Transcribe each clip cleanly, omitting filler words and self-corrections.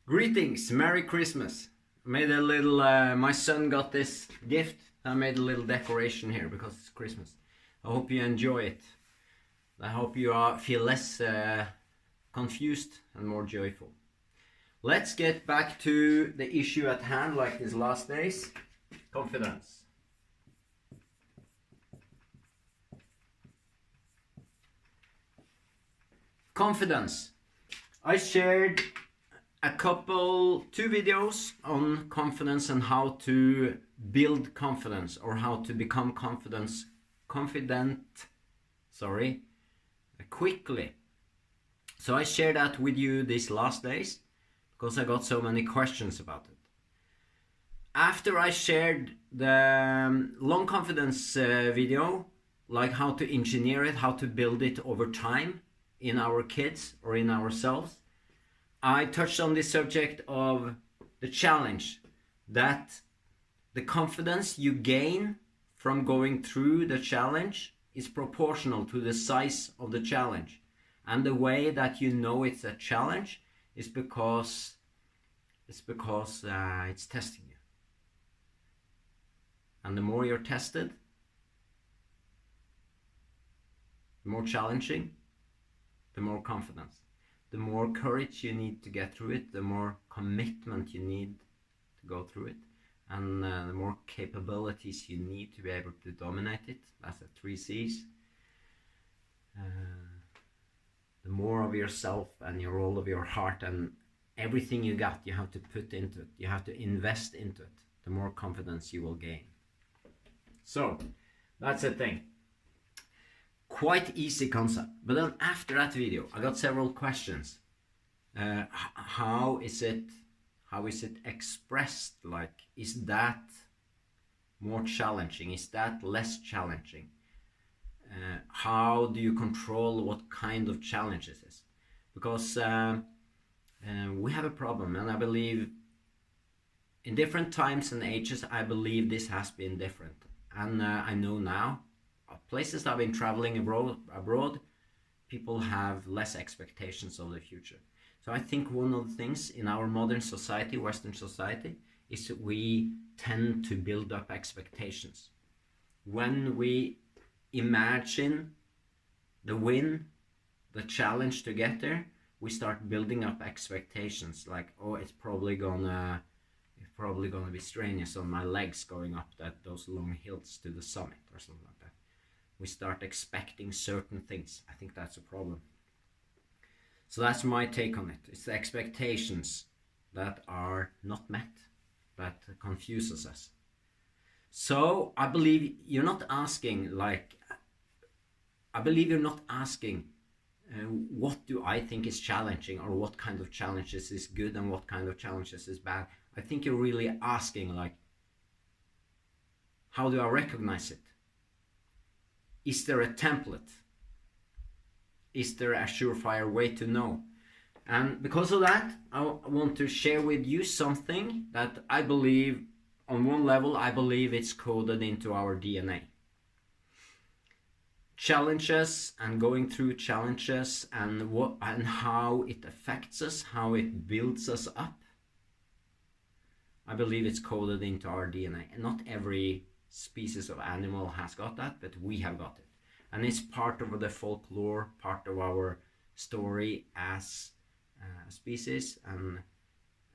Greetings, Merry Christmas. I made a little, my son got this gift. I made a little decoration here because it's Christmas. I hope you enjoy it. I hope you feel less confused and more joyful. Let's get back to the issue at hand, like these last days. Confidence. Confidence. I shared two videos on confidence and how to build confidence, or how to become confident quickly. So I shared that with you these last days because I got so many questions about it. After I shared the long confidence video, like how to engineer it, how to build it over time in our kids or in ourselves, I touched on this subject of the challenge, that the confidence you gain from going through the challenge is proportional to the size of the challenge. And the way that you know it's a challenge is because it's testing you. And the more you're tested, the more challenging, the more confidence. The more courage you need to get through it, the more commitment you need to go through it, and the more capabilities you need to be able to dominate it. That's the 3 C's. The more of yourself and all of your heart and everything you got, you have to put into it. You have to invest into it. The more confidence you will gain. So, that's the thing. Quite easy concept. But then after that video, I got several questions. How is it expressed? Like, is that more challenging? Is that less challenging? How do you control what kind of challenges it is? Because we have a problem, and I believe in different times and ages, I believe this has been different. And I know now, places I've been traveling abroad, people have less expectations of the future. So I think one of the things in our modern society, Western society, is that we tend to build up expectations. When we imagine the win, the challenge to get there, we start building up expectations like, oh, it's probably gonna be strenuous on my legs going up those long hills to the summit or something like that. We start expecting certain things. I think that's a problem. So that's my take on it. It's the expectations that are not met that confuses us. So I believe you're not asking what do I think is challenging, or what kind of challenges is good and what kind of challenges is bad. I think you're really asking, like, how do I recognize it? Is there a template? Is there a surefire way to know? And because of that, I want to share with you something that I believe, on one level, I believe it's coded into our DNA. Challenges and going through challenges and how it affects us, how it builds us up. I believe it's coded into our DNA. And not every species of animal has got that, but we have got it. And it's part of the folklore, part of our story as a species, and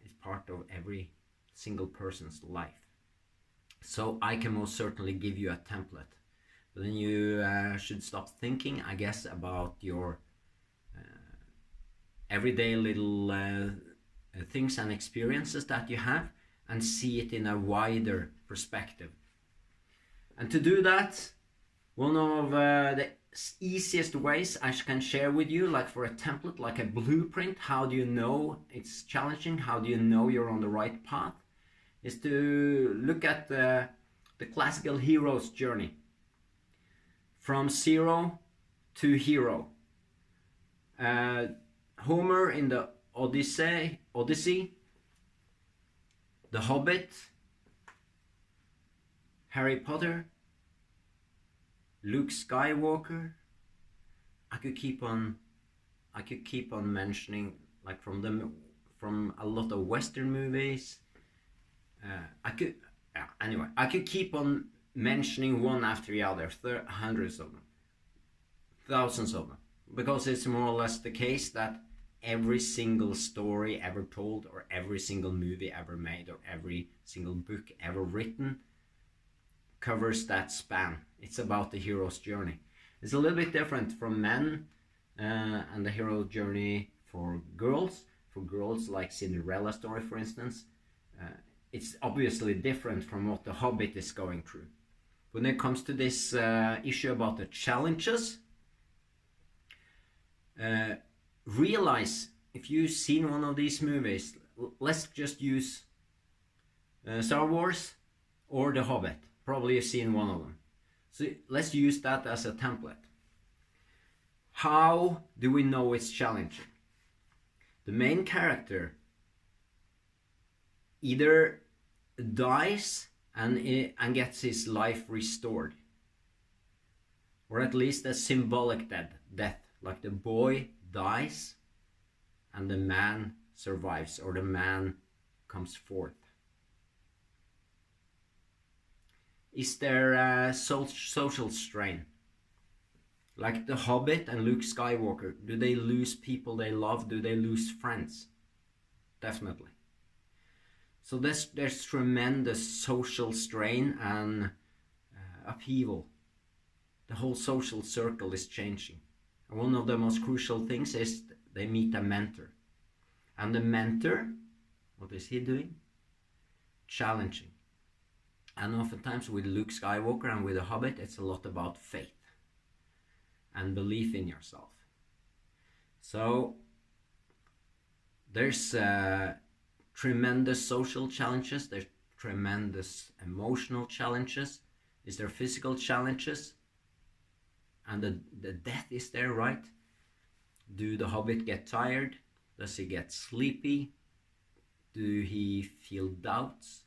it's part of every single person's life. So I can most certainly give you a template. But then you should stop thinking, I guess, about your everyday little things and experiences that you have, and see it in a wider perspective. And to do that, one of the easiest ways I can share with you, like for a template, like a blueprint, how do you know it's challenging, how do you know you're on the right path, is to look at the classical hero's journey. From zero to hero. Homer in the Odyssey, The Hobbit, Harry Potter, Luke Skywalker. I could keep on mentioning, like from from a lot of Western movies. Anyway, I could keep on mentioning one after the other, hundreds of them, thousands of them, because it's more or less the case that every single story ever told, or every single movie ever made, or every single book ever written covers that span. It's about the hero's journey. It's a little bit different from men and the hero journey for girls. For girls, like Cinderella story, for instance, it's obviously different from what the Hobbit is going through. When it comes to this issue about the challenges, realize, if you've seen one of these movies, let's just use Star Wars or The Hobbit. Probably you've seen one of them. So let's use that as a template. How do we know it's challenging? The main character either dies and gets his life restored, or at least a symbolic death, like the boy dies and the man survives, or the man comes forth. Is there a social strain? Like the Hobbit and Luke Skywalker, do they lose people they love? Do they lose friends? Definitely. So there's tremendous social strain and upheaval. The whole social circle is changing. And one of the most crucial things is they meet a mentor. And the mentor, what is he doing? Challenging. And oftentimes with Luke Skywalker and with the Hobbit, it's a lot about faith and belief in yourself. So there's tremendous social challenges, there's tremendous emotional challenges, is there physical challenges, and the death is there, right? Do the Hobbit get tired? Does he get sleepy? Do he feel doubts?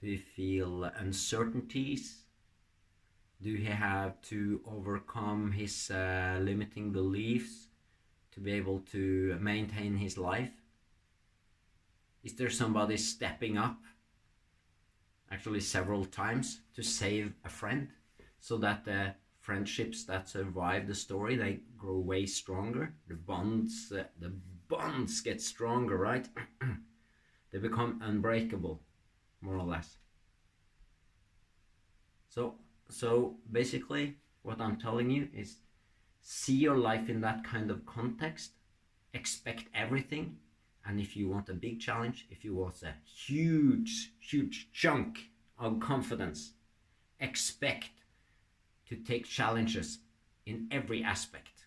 Do he feel uncertainties? Do he have to overcome his limiting beliefs to be able to maintain his life? Is there somebody stepping up, actually several times, to save a friend, so that the friendships that survive the story, they grow way stronger? The bonds get stronger, right? They become unbreakable, more or less. So basically, what I'm telling you is, see your life in that kind of context, expect everything, and if you want a big challenge, if you want a huge chunk of confidence, expect to take challenges in every aspect,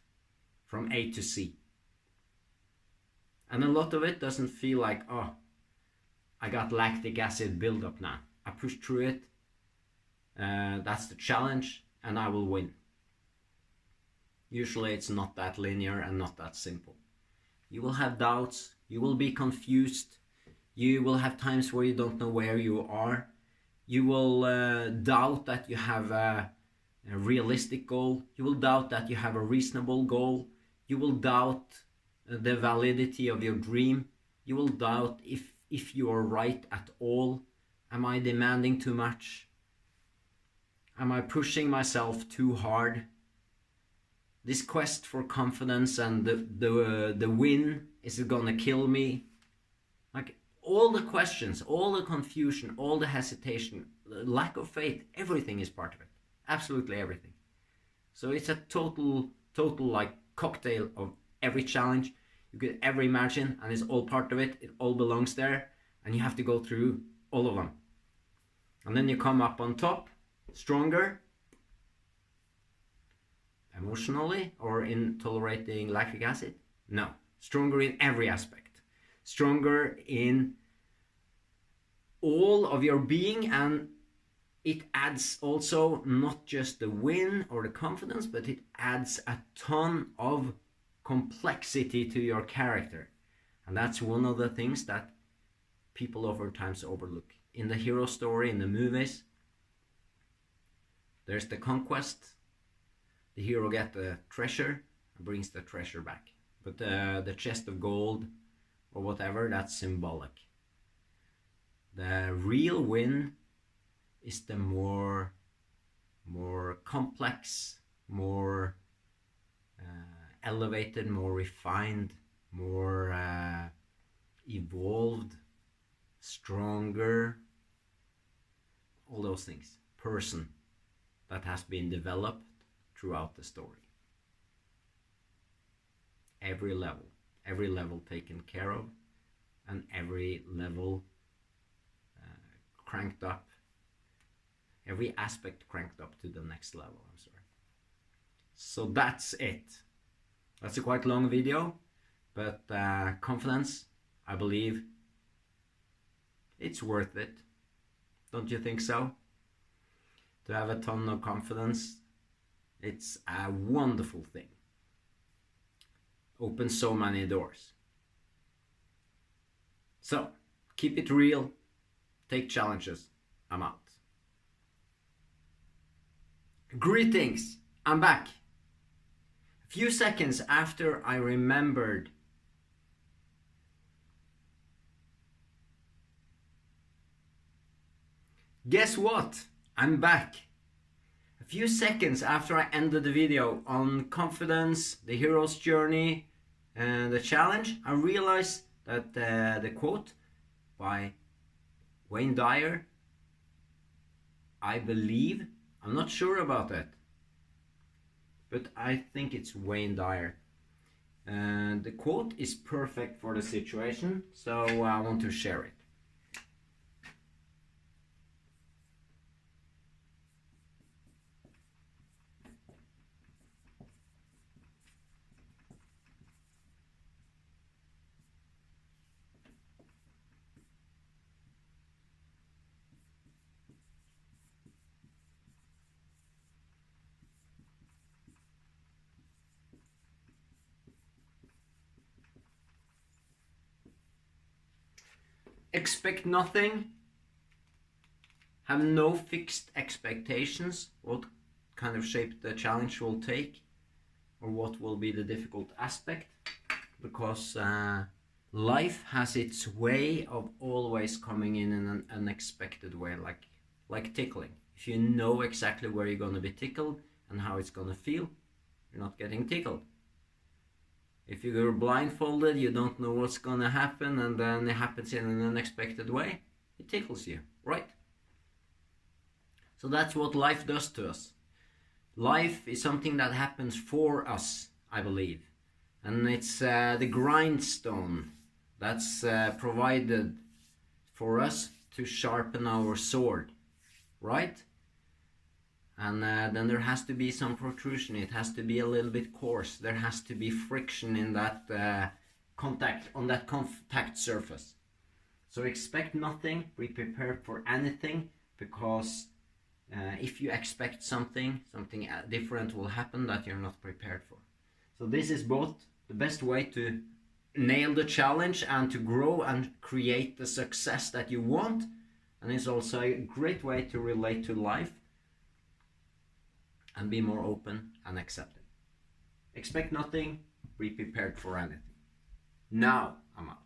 from A to C. And a lot of it doesn't feel like, oh, I got lactic acid buildup now. I pushed through it. That's the challenge, and I will win. Usually it's not that linear and not that simple. You will have doubts, you will be confused, you will have times where you don't know where you are, you will doubt that you have a realistic goal, you will doubt that you have a reasonable goal, you will doubt the validity of your dream, you will doubt if you are right at all. Am I demanding too much? Am I pushing myself too hard? This quest for confidence and the win, is it gonna kill me? Like, all the questions, all the confusion, all the hesitation, the lack of faith, everything is part of it. Absolutely everything. So it's a total like cocktail of every challenge you could ever imagine, and it's all part of it. It all belongs there, and you have to go through all of them. And then you come up on top, stronger emotionally, or in tolerating lactic acid? No. Stronger in every aspect. Stronger in all of your being, and it adds also not just the win or the confidence, but it adds a ton of complexity to your character. And that's one of the things that people oftentimes overlook. In the hero story, in the movies, there's the conquest. The hero gets the treasure and brings the treasure back. But the chest of gold or whatever, that's symbolic. The real win is the more complex, more elevated, more refined, more evolved, stronger, all those things, person that has been developed throughout the story. Every level taken care of, and every level cranked up, every aspect cranked up to the next level. I'm sorry. So that's it. That's a quite long video, but confidence, I believe it's worth it. Don't you think so? To have a ton of confidence, it's a wonderful thing. Opens so many doors. So, keep it real, take challenges. I'm out. Greetings, I'm back. A few seconds after I remembered guess what? I'm back. A few seconds after I ended the video on confidence, the hero's journey, and the challenge, I realized that the quote by Wayne Dyer, I believe, I'm not sure about that, but I think it's Wayne Dyer. And the quote is perfect for the situation, so I want to share it. Expect nothing, have no fixed expectations, what kind of shape the challenge will take, or what will be the difficult aspect, because life has its way of always coming in an unexpected way, like tickling. If you know exactly where you're going to be tickled and how it's going to feel, you're not getting tickled. If you're blindfolded, you don't know what's going to happen, and then it happens in an unexpected way, it tickles you, right? So that's what life does to us. Life is something that happens for us, I believe. And it's the grindstone that's provided for us to sharpen our sword, right? And then there has to be some protrusion. It has to be a little bit coarse. There has to be friction in that contact, on that contact surface. So expect nothing, be prepared for anything, because if you expect something different will happen that you're not prepared for. So this is both the best way to nail the challenge and to grow and create the success that you want, and it's also a great way to relate to life and be more open and accepting. Expect nothing, be prepared for anything. Now I'm out.